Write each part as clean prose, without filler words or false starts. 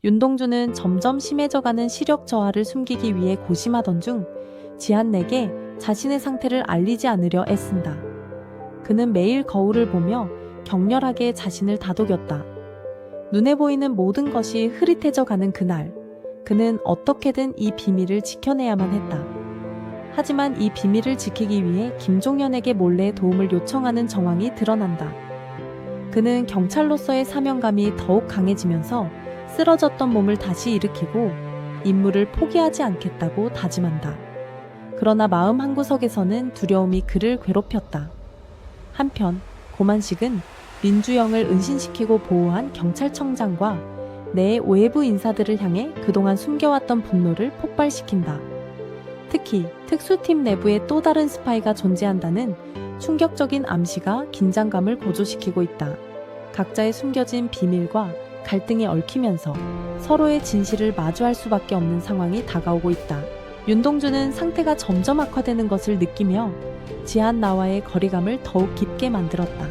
윤동주는 점점 심해져가는 시력 저하를 숨기기 위해 고심하던 중 지한내게 자신의 상태를 알리지 않으려 애쓴다. 그는 매일 거울을 보며 격렬하게 자신을 다독였다. 눈에 보이는 모든 것이 흐릿해져 가는 그날, 그는 어떻게든 이 비밀을 지켜내야만 했다. 하지만 이 비밀을 지키기 위해 김종현에게 몰래 도움을 요청하는 정황이 드러난다. 그는 경찰로서의 사명감이 더욱 강해지면서 쓰러졌던 몸을 다시 일으키고 임무를 포기하지 않겠다고 다짐한다. 그러나 마음 한구석에서는 두려움이 그를 괴롭혔다. 한편 고만식은 민주영을 은신시키고 보호한 경찰청장과 내 외부 인사들을 향해 그동안 숨겨왔던 분노를 폭발시킨다. 특히 특수팀 내부에 또 다른 스파이가 존재한다는 충격적인 암시가 긴장감을 고조시키고 있다. 각자의 숨겨진 비밀과 갈등이 얽히면서 서로의 진실을 마주할 수밖에 없는 상황이 다가오고 있다. 윤동주는 상태가 점점 악화되는 것을 느끼며 지한나와의 거리감을 더욱 깊게 만들었다.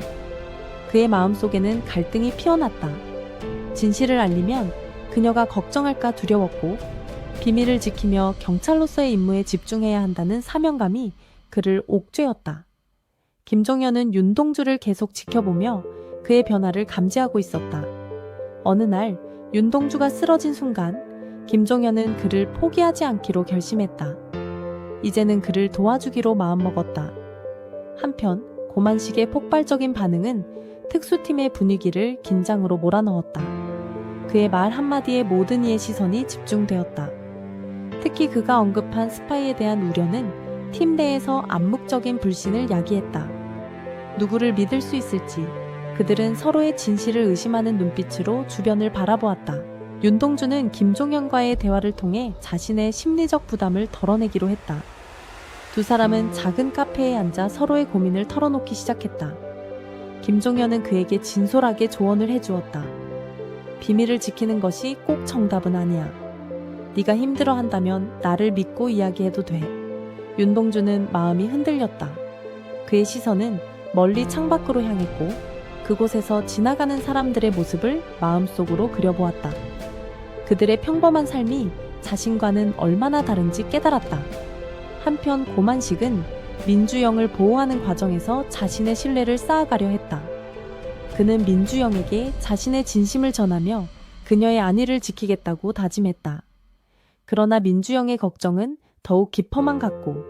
그의 마음속에는 갈등이 피어났다. 진실을 알리면 그녀가 걱정할까 두려웠고, 비밀을 지키며 경찰로서의 임무에 집중해야 한다는 사명감이 그를 옥죄었다. 김종현은 윤동주를 계속 지켜보며 그의 변화를 감지하고 있었다. 어느 날 윤동주가 쓰러진 순간 김종현은 그를 포기하지 않기로 결심했다. 이제는 그를 도와주기로 마음먹었다. 한편 고만식의 폭발적인 반응은 특수팀의 분위기를 긴장으로 몰아넣었다. 그의 말 한마디에 모든 이의 시선이 집중되었다. 특히 그가 언급한 스파이에 대한 우려는 팀 내에서 암묵적인 불신을 야기했다. 누구를 믿을 수 있을지 그들은 서로의 진실을 의심하는 눈빛으로 주변을 바라보았다. 윤동주는 김종현과의 대화를 통해 자신의 심리적 부담을 덜어내기로 했다. 두 사람은 작은 카페에 앉아 서로의 고민을 털어놓기 시작했다. 김종현은 그에게 진솔하게 조언을 해주었다. 비밀을 지키는 것이 꼭 정답은 아니야. 네가 힘들어한다면 나를 믿고 이야기해도 돼. 윤동주는 마음이 흔들렸다. 그의 시선은 멀리 창밖으로 향했고 그곳에서 지나가는 사람들의 모습을 마음속으로 그려보았다. 그들의 평범한 삶이 자신과는 얼마나 다른지 깨달았다. 한편 고만식은 민주영을 보호하는 과정에서 자신의 신뢰를 쌓아가려 했다. 그는 민주영에게 자신의 진심을 전하며 그녀의 안위를 지키겠다고 다짐했다. 그러나 민주영의 걱정은 더욱 깊어만 갔고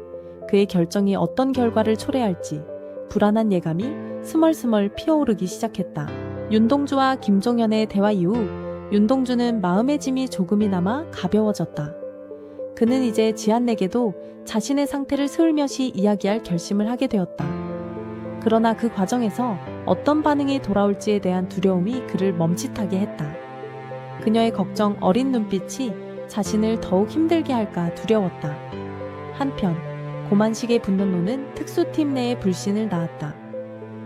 그의 결정이 어떤 결과를 초래할지 불안한 예감이 스멀스멀 피어오르기 시작했다. 윤동주와 김종현의 대화 이후 윤동주는 마음의 짐이 조금이나마 가벼워졌다. 그는 이제 지한내게도 자신의 상태를 스을며시 이야기할 결심을 하게 되었다. 그러나 그 과정에서 어떤 반응이 돌아올지에 대한 두려움이 그를 멈칫하게 했다. 그녀의 걱정 어린 눈빛이 자신을 더욱 힘들게 할까 두려웠다. 한편 고만식의 분노는 특수팀 내의 불신을 낳았다.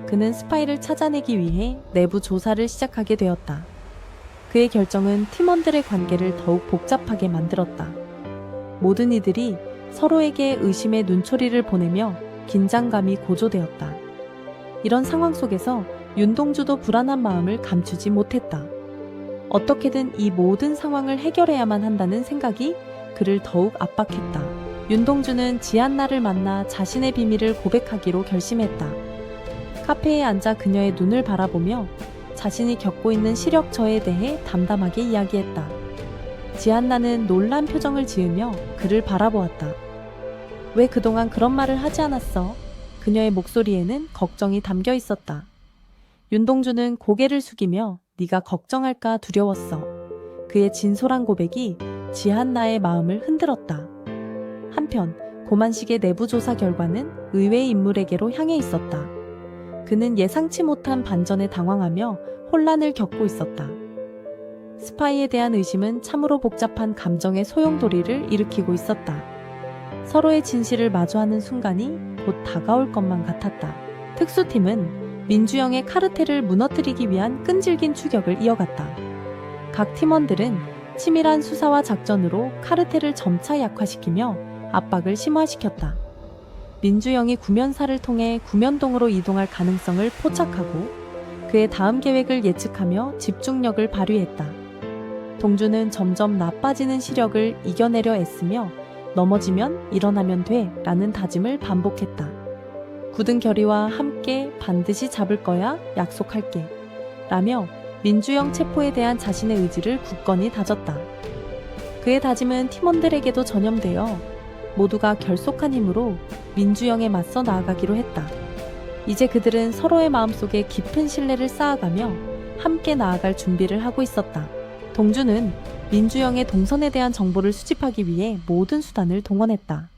그는 스파이를 찾아내기 위해 내부 조사를 시작하게 되었다. 그의 결정은 팀원들의 관계를 더욱 복잡하게 만들었다. 모든 이들이 서로에게 의심의 눈초리를 보내며 긴장감이 고조되었다. 이런 상황 속에서 윤동주도 불안한 마음을 감추지 못했다. 어떻게든 이 모든 상황을 해결해야만 한다는 생각이 그를 더욱 압박했다. 윤동주는 지한나를 만나 자신의 비밀을 고백하기로 결심했다. 카페에 앉아 그녀의 눈을 바라보며 자신이 겪고 있는 시력 저해에 대해 담담하게 이야기했다. 지한나는 놀란 표정을 지으며 그를 바라보았다. 왜 그동안 그런 말을 하지 않았어? 그녀의 목소리에는 걱정이 담겨 있었다. 윤동주는 고개를 숙이며 네가 걱정할까 두려웠어. 그의 진솔한 고백이 지한나의 마음을 흔들었다. 한편 고만식의 내부 조사 결과는 의외의 인물에게로 향해 있었다. 그는 예상치 못한 반전에 당황하며 혼란을 겪고 있었다. 스파이에 대한 의심은 참으로 복잡한 감정의 소용돌이를 일으키고 있었다. 서로의 진실을 마주하는 순간이 곧 다가올 것만 같았다. 특수팀은 민주영의 카르텔을 무너뜨리기 위한 끈질긴 추격을 이어갔다. 각 팀원들은 치밀한 수사와 작전으로 카르텔을 점차 약화시키며 압박을 심화시켰다. 민주영이 구면사를 통해 구면동으로 이동할 가능성을 포착하고 그의 다음 계획을 예측하며 집중력을 발휘했다. 동주는 점점 나빠지는 시력을 이겨내려 애쓰며 넘어지면 일어나면 돼 라는 다짐을 반복했다. 굳은 결의와 함께 반드시 잡을 거야 약속할게 라며 민주영 체포에 대한 자신의 의지를 굳건히 다졌다. 그의 다짐은 팀원들에게도 전염되어 모두가 결속한 힘으로 민주영에 맞서 나아가기로 했다. 이제 그들은 서로의 마음속에 깊은 신뢰를 쌓아가며 함께 나아갈 준비를 하고 있었다. 동주는 민주영의 동선에 대한 정보를 수집하기 위해 모든 수단을 동원했다.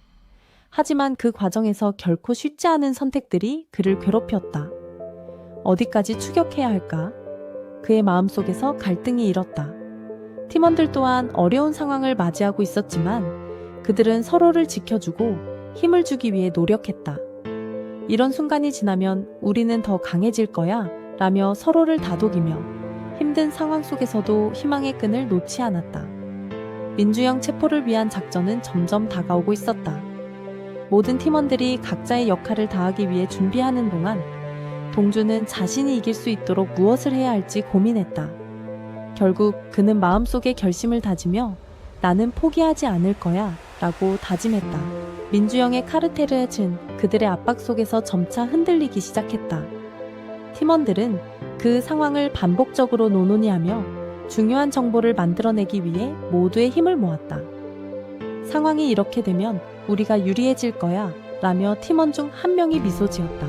하지만 그 과정에서 결코 쉽지 않은 선택들이 그를 괴롭혔다. 어디까지 추격해야 할까? 그의 마음속에서 갈등이 일었다. 팀원들 또한 어려운 상황을 맞이하고 있었지만 그들은 서로를 지켜주고 힘을 주기 위해 노력했다. 이런 순간이 지나면 우리는 더 강해질 거야 라며 서로를 다독이며 힘든 상황 속에서도 희망의 끈을 놓지 않았다. 민주영 체포를 위한 작전은 점점 다가오고 있었다. 모든 팀원들이 각자의 역할을 다하기 위해 준비하는 동안 동주는 자신이 이길 수 있도록 무엇을 해야 할지 고민했다. 결국 그는 마음속에 결심을 다지며 나는 포기하지 않을 거야 라고 다짐했다. 민주영의 카르텔은 그들의 압박 속에서 점차 흔들리기 시작했다. 팀원들은 그 상황을 반복적으로 논논이하며 중요한 정보를 만들어내기 위해 모두의 힘을 모았다. 상황이 이렇게 되면 우리가 유리해질 거야 라며 팀원 중 한 명이 미소 지었다.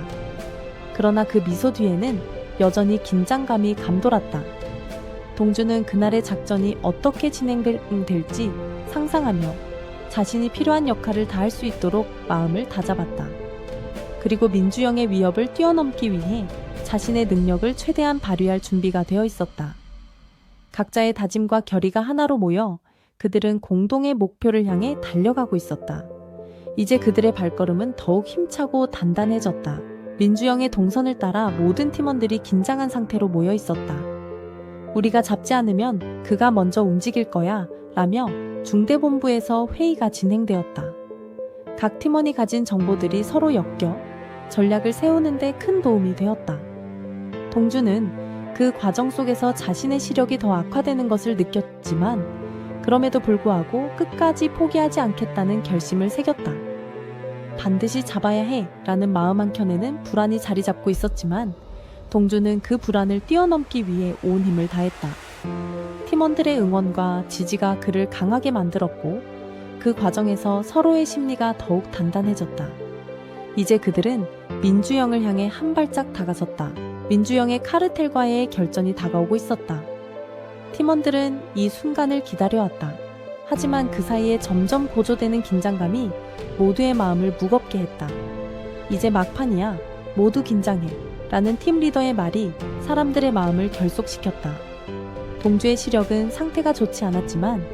그러나 그 미소 뒤에는 여전히 긴장감이 감돌았다. 동주는 그날의 작전이 어떻게 진행될지 상상하며 자신이 필요한 역할을 다할 수 있도록 마음을 다잡았다. 그리고 민주영의 위협을 뛰어넘기 위해 자신의 능력을 최대한 발휘할 준비가 되어 있었다. 각자의 다짐과 결의가 하나로 모여 그들은 공동의 목표를 향해 달려가고 있었다. 이제 그들의 발걸음은 더욱 힘차고 단단해졌다. 민주영의 동선을 따라 모든 팀원들이 긴장한 상태로 모여 있었다. 우리가 잡지 않으면 그가 먼저 움직일 거야 라며 중대본부에서 회의가 진행되었다. 각 팀원이 가진 정보들이 서로 엮여 전략을 세우는 데 큰 도움이 되었다. 동주는 그 과정 속에서 자신의 시력이 더 악화되는 것을 느꼈지만 그럼에도 불구하고 끝까지 포기하지 않겠다는 결심을 새겼다. 반드시 잡아야 해 라는 마음 한켠에는 불안이 자리 잡고 있었지만 동주는 그 불안을 뛰어넘기 위해 온 힘을 다했다. 팀원들의 응원과 지지가 그를 강하게 만들었고 그 과정에서 서로의 심리가 더욱 단단해졌다. 이제 그들은 민주영을 향해 한 발짝 다가섰다. 민주영의 카르텔과의 결전이 다가오고 있었다. 팀원들은 이 순간을 기다려왔다. 하지만 그 사이에 점점 고조되는 긴장감이 모두의 마음을 무겁게 했다. 이제 막판이야. 모두 긴장해. 라는 팀 리더의 말이 사람들의 마음을 결속시켰다. 동주의 시력은 상태가 좋지 않았지만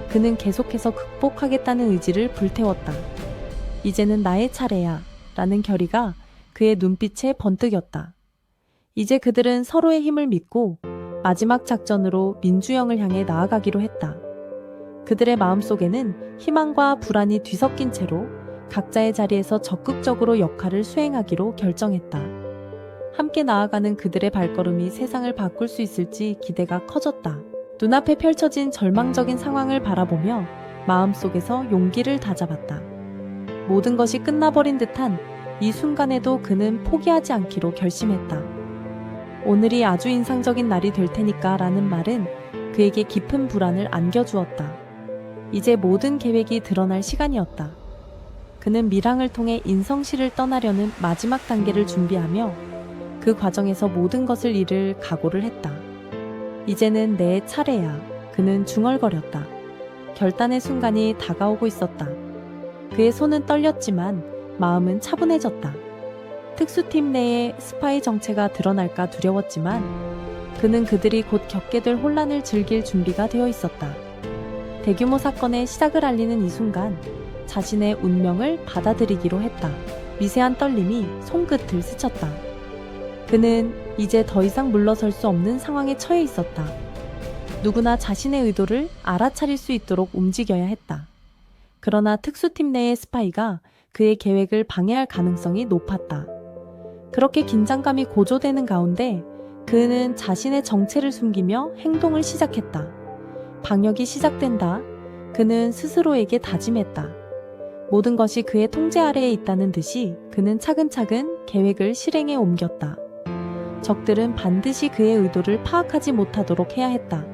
그는 계속해서 극복하겠다는 의지를 불태웠다. 이제는 나의 차례야. 라는 결의가 그의 눈빛에 번뜩였다. 이제 그들은 서로의 힘을 믿고 마지막 작전으로 민주영을 향해 나아가기로 했다. 그들의 마음속에는 희망과 불안이 뒤섞인 채로 각자의 자리에서 적극적으로 역할을 수행하기로 결정했다. 함께 나아가는 그들의 발걸음이 세상을 바꿀 수 있을지 기대가 커졌다. 눈앞에 펼쳐진 절망적인 상황을 바라보며 마음속에서 용기를 다잡았다. 모든 것이 끝나버린 듯한 이 순간에도 그는 포기하지 않기로 결심했다. 오늘이 아주 인상적인 날이 될 테니까 라는 말은 그에게 깊은 불안을 안겨주었다. 이제 모든 계획이 드러날 시간이었다. 그는 밀항을 통해 인성시를 떠나려는 마지막 단계를 준비하며 그 과정에서 모든 것을 잃을 각오를 했다. 이제는 내 차례야. 그는 중얼거렸다. 결단의 순간이 다가오고 있었다. 그의 손은 떨렸지만 마음은 차분해졌다. 특수팀 내의 스파이 정체가 드러날까 두려웠지만 그는 그들이 곧 겪게 될 혼란을 즐길 준비가 되어 있었다. 대규모 사건의 시작을 알리는 이 순간 자신의 운명을 받아들이기로 했다. 미세한 떨림이 손끝을 스쳤다. 그는 이제 더 이상 물러설 수 없는 상황에 처해 있었다. 누구나 자신의 의도를 알아차릴 수 있도록 움직여야 했다. 그러나 특수팀 내의 스파이가 그의 계획을 방해할 가능성이 높았다. 그렇게 긴장감이 고조되는 가운데 그는 자신의 정체를 숨기며 행동을 시작했다. 방역이 시작된다. 그는 스스로에게 다짐했다. 모든 것이 그의 통제 아래에 있다는 듯이 그는 차근차근 계획을 실행에 옮겼다. 적들은 반드시 그의 의도를 파악하지 못하도록 해야 했다.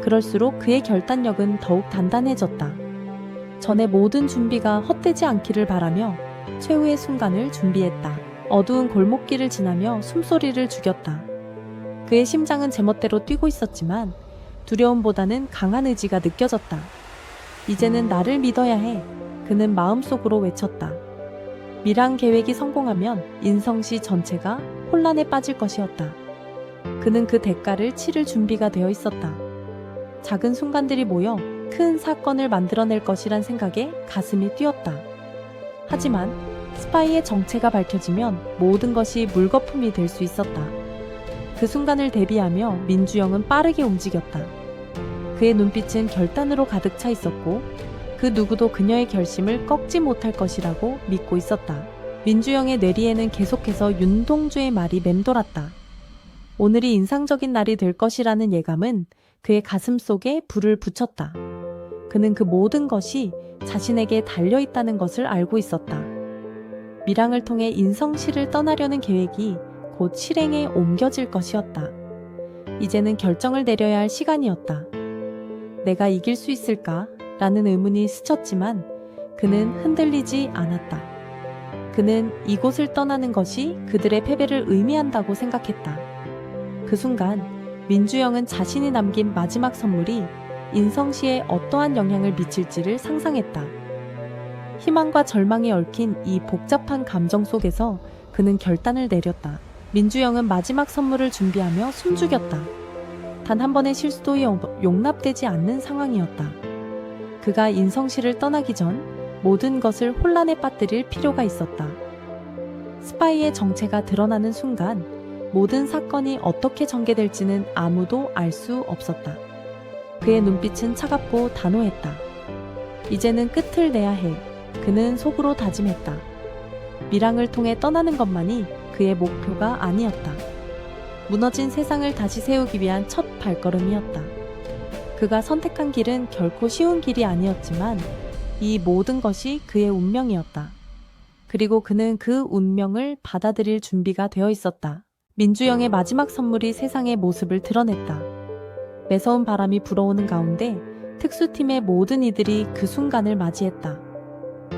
그럴수록 그의 결단력은 더욱 단단해졌다. 전에 모든 준비가 헛되지 않기를 바라며 최후의 순간을 준비했다. 어두운 골목길을 지나며 숨소리를 죽였다. 그의 심장은 제멋대로 뛰고 있었지만 두려움보다는 강한 의지가 느껴졌다. 이제는 나를 믿어야 해. 그는 마음속으로 외쳤다. 미랑 계획이 성공하면 인성시 전체가 혼란에 빠질 것이었다. 그는 그 대가를 치를 준비가 되어 있었다. 작은 순간들이 모여 큰 사건을 만들어낼 것이란 생각에 가슴이 뛰었다. 하지만 스파이의 정체가 밝혀지면 모든 것이 물거품이 될 수 있었다. 그 순간을 대비하며 민주영은 빠르게 움직였다. 그의 눈빛은 결단으로 가득 차 있었고 그 누구도 그녀의 결심을 꺾지 못할 것이라고 믿고 있었다. 민주영의 뇌리에는 계속해서 윤동주의 말이 맴돌았다. 오늘이 인상적인 날이 될 것이라는 예감은 그의 가슴 속에 불을 붙였다. 그는 그 모든 것이 자신에게 달려있다는 것을 알고 있었다. 미랑을 통해 인성시를 떠나려는 계획이 곧 실행에 옮겨질 것이었다. 이제는 결정을 내려야 할 시간이었다. 내가 이길 수 있을까? 라는 의문이 스쳤지만 그는 흔들리지 않았다. 그는 이곳을 떠나는 것이 그들의 패배를 의미한다고 생각했다. 그 순간 민주영은 자신이 남긴 마지막 선물이 인성시에 어떠한 영향을 미칠지를 상상했다. 희망과 절망이 얽힌 이 복잡한 감정 속에서 그는 결단을 내렸다. 민주영은 마지막 선물을 준비하며 숨죽였다. 단 한 번의 실수도 용납되지 않는 상황이었다. 그가 인성시를 떠나기 전 모든 것을 혼란에 빠뜨릴 필요가 있었다. 스파이의 정체가 드러나는 순간 모든 사건이 어떻게 전개될지는 아무도 알 수 없었다. 그의 눈빛은 차갑고 단호했다. 이제는 끝을 내야 해. 그는 속으로 다짐했다. 미랑을 통해 떠나는 것만이 그의 목표가 아니었다. 무너진 세상을 다시 세우기 위한 첫 발걸음이었다. 그가 선택한 길은 결코 쉬운 길이 아니었지만 이 모든 것이 그의 운명이었다. 그리고 그는 그 운명을 받아들일 준비가 되어 있었다. 민주영의 마지막 선물이 세상의 모습을 드러냈다. 매서운 바람이 불어오는 가운데 특수팀의 모든 이들이 그 순간을 맞이했다.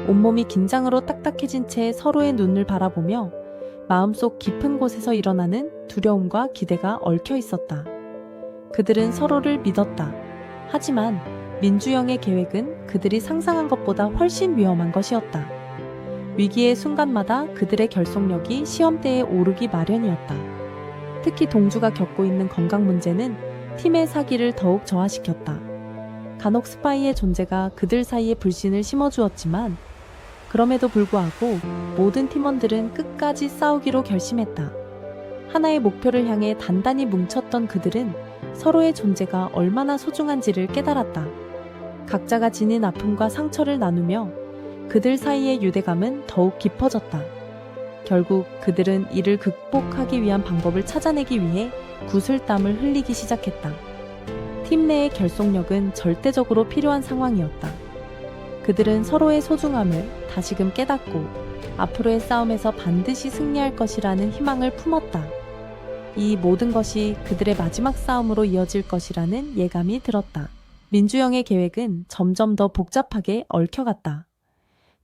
온몸이 긴장으로 딱딱해진 채 서로의 눈을 바라보며 마음속 깊은 곳에서 일어나는 두려움과 기대가 얽혀 있었다. 그들은 서로를 믿었다. 하지만 민주영의 계획은 그들이 상상한 것보다 훨씬 위험한 것이었다. 위기의 순간마다 그들의 결속력이 시험대에 오르기 마련이었다. 특히 동주가 겪고 있는 건강 문제는 팀의 사기를 더욱 저하시켰다. 간혹 스파이의 존재가 그들 사이에 불신을 심어주었지만 그럼에도 불구하고 모든 팀원들은 끝까지 싸우기로 결심했다. 하나의 목표를 향해 단단히 뭉쳤던 그들은 서로의 존재가 얼마나 소중한지를 깨달았다. 각자가 지닌 아픔과 상처를 나누며 그들 사이의 유대감은 더욱 깊어졌다. 결국 그들은 이를 극복하기 위한 방법을 찾아내기 위해 구슬땀을 흘리기 시작했다. 팀 내의 결속력은 절대적으로 필요한 상황이었다. 그들은 서로의 소중함을 다시금 깨닫고 앞으로의 싸움에서 반드시 승리할 것이라는 희망을 품었다. 이 모든 것이 그들의 마지막 싸움으로 이어질 것이라는 예감이 들었다. 민주영의 계획은 점점 더 복잡하게 얽혀갔다.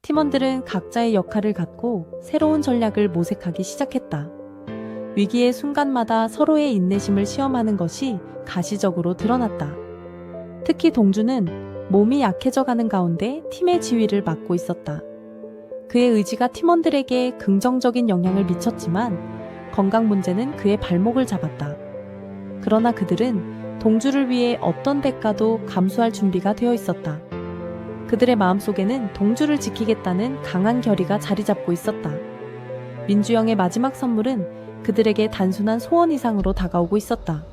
팀원들은 각자의 역할을 갖고 새로운 전략을 모색하기 시작했다. 위기의 순간마다 서로의 인내심을 시험하는 것이 가시적으로 드러났다. 특히 동주는 몸이 약해져가는 가운데 팀의 지휘를 맡고 있었다. 그의 의지가 팀원들에게 긍정적인 영향을 미쳤지만 건강 문제는 그의 발목을 잡았다. 그러나 그들은 동주를 위해 어떤 대가도 감수할 준비가 되어 있었다. 그들의 마음속에는 동주를 지키겠다는 강한 결의가 자리 잡고 있었다. 민주영의 마지막 선물은 그들에게 단순한 소원 이상으로 다가오고 있었다.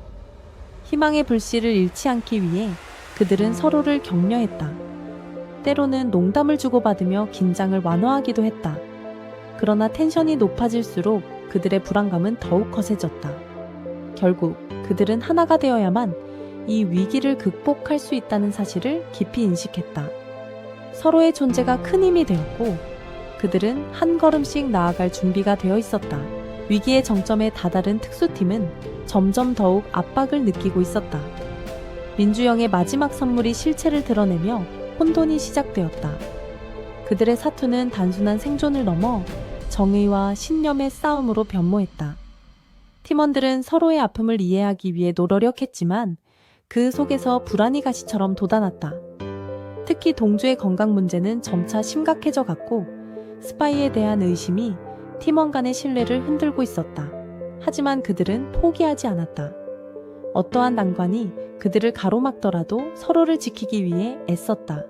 희망의 불씨를 잃지 않기 위해 그들은 서로를 격려했다. 때로는 농담을 주고받으며 긴장을 완화하기도 했다. 그러나 텐션이 높아질수록 그들의 불안감은 더욱 거세졌다. 결국 그들은 하나가 되어야만 이 위기를 극복할 수 있다는 사실을 깊이 인식했다. 서로의 존재가 큰 힘이 되었고 그들은 한 걸음씩 나아갈 준비가 되어 있었다. 위기의 정점에 다다른 특수팀은 점점 더욱 압박을 느끼고 있었다. 민주영의 마지막 선물이 실체를 드러내며 혼돈이 시작되었다. 그들의 사투는 단순한 생존을 넘어 정의와 신념의 싸움으로 변모했다. 팀원들은 서로의 아픔을 이해하기 위해 노력했지만 그 속에서 불안이 가시처럼 돋아났다. 특히 동주의 건강 문제는 점차 심각해져 갔고 스파이에 대한 의심이 팀원 간의 신뢰를 흔들고 있었다. 하지만 그들은 포기하지 않았다. 어떠한 난관이 그들을 가로막더라도 서로를 지키기 위해 애썼다.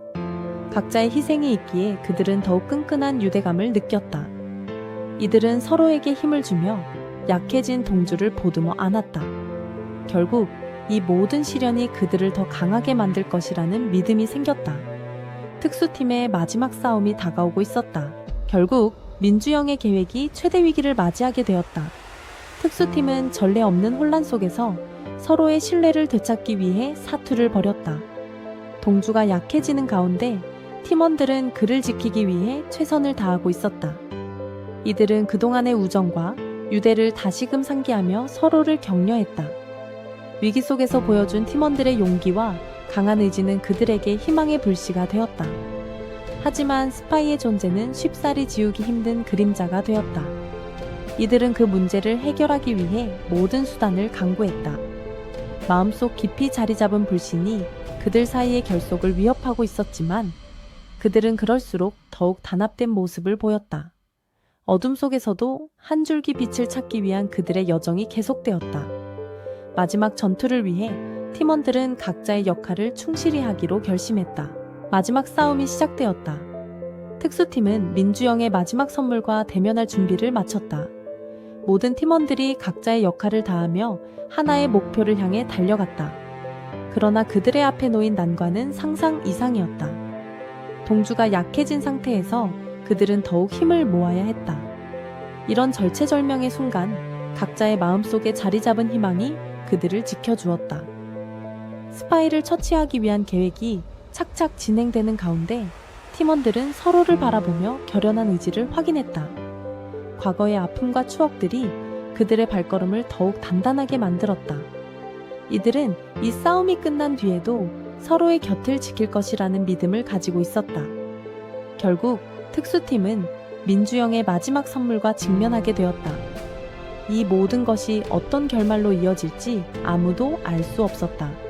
각자의 희생이 있기에 그들은 더욱 끈끈한 유대감을 느꼈다. 이들은 서로에게 힘을 주며 약해진 동주를 보듬어 안았다. 결국 이 모든 시련이 그들을 더 강하게 만들 것이라는 믿음이 생겼다. 특수팀의 마지막 싸움이 다가오고 있었다. 결국 민주영의 계획이 최대 위기를 맞이하게 되었다. 특수팀은 전례 없는 혼란 속에서 서로의 신뢰를 되찾기 위해 사투를 벌였다. 동주가 약해지는 가운데 팀원들은 그를 지키기 위해 최선을 다하고 있었다. 이들은 그동안의 우정과 유대를 다시금 상기하며 서로를 격려했다. 위기 속에서 보여준 팀원들의 용기와 강한 의지는 그들에게 희망의 불씨가 되었다. 하지만 스파이의 존재는 쉽사리 지우기 힘든 그림자가 되었다. 이들은 그 문제를 해결하기 위해 모든 수단을 강구했다. 마음속 깊이 자리 잡은 불신이 그들 사이의 결속을 위협하고 있었지만 그들은 그럴수록 더욱 단합된 모습을 보였다. 어둠 속에서도 한 줄기 빛을 찾기 위한 그들의 여정이 계속되었다. 마지막 전투를 위해 팀원들은 각자의 역할을 충실히 하기로 결심했다. 마지막 싸움이 시작되었다. 특수팀은 민주영의 마지막 선물과 대면할 준비를 마쳤다. 모든 팀원들이 각자의 역할을 다하며 하나의 목표를 향해 달려갔다. 그러나 그들의 앞에 놓인 난관은 상상 이상이었다. 동주가 약해진 상태에서 그들은 더욱 힘을 모아야 했다. 이런 절체절명의 순간 각자의 마음속에 자리 잡은 희망이 그들을 지켜주었다. 스파이를 처치하기 위한 계획이 착착 진행되는 가운데 팀원들은 서로를 바라보며 결연한 의지를 확인했다. 과거의 아픔과 추억들이 그들의 발걸음을 더욱 단단하게 만들었다. 이들은 이 싸움이 끝난 뒤에도 서로의 곁을 지킬 것이라는 믿음을 가지고 있었다. 결국 특수팀은 민주영의 마지막 선물과 직면하게 되었다. 이 모든 것이 어떤 결말로 이어질지 아무도 알 수 없었다.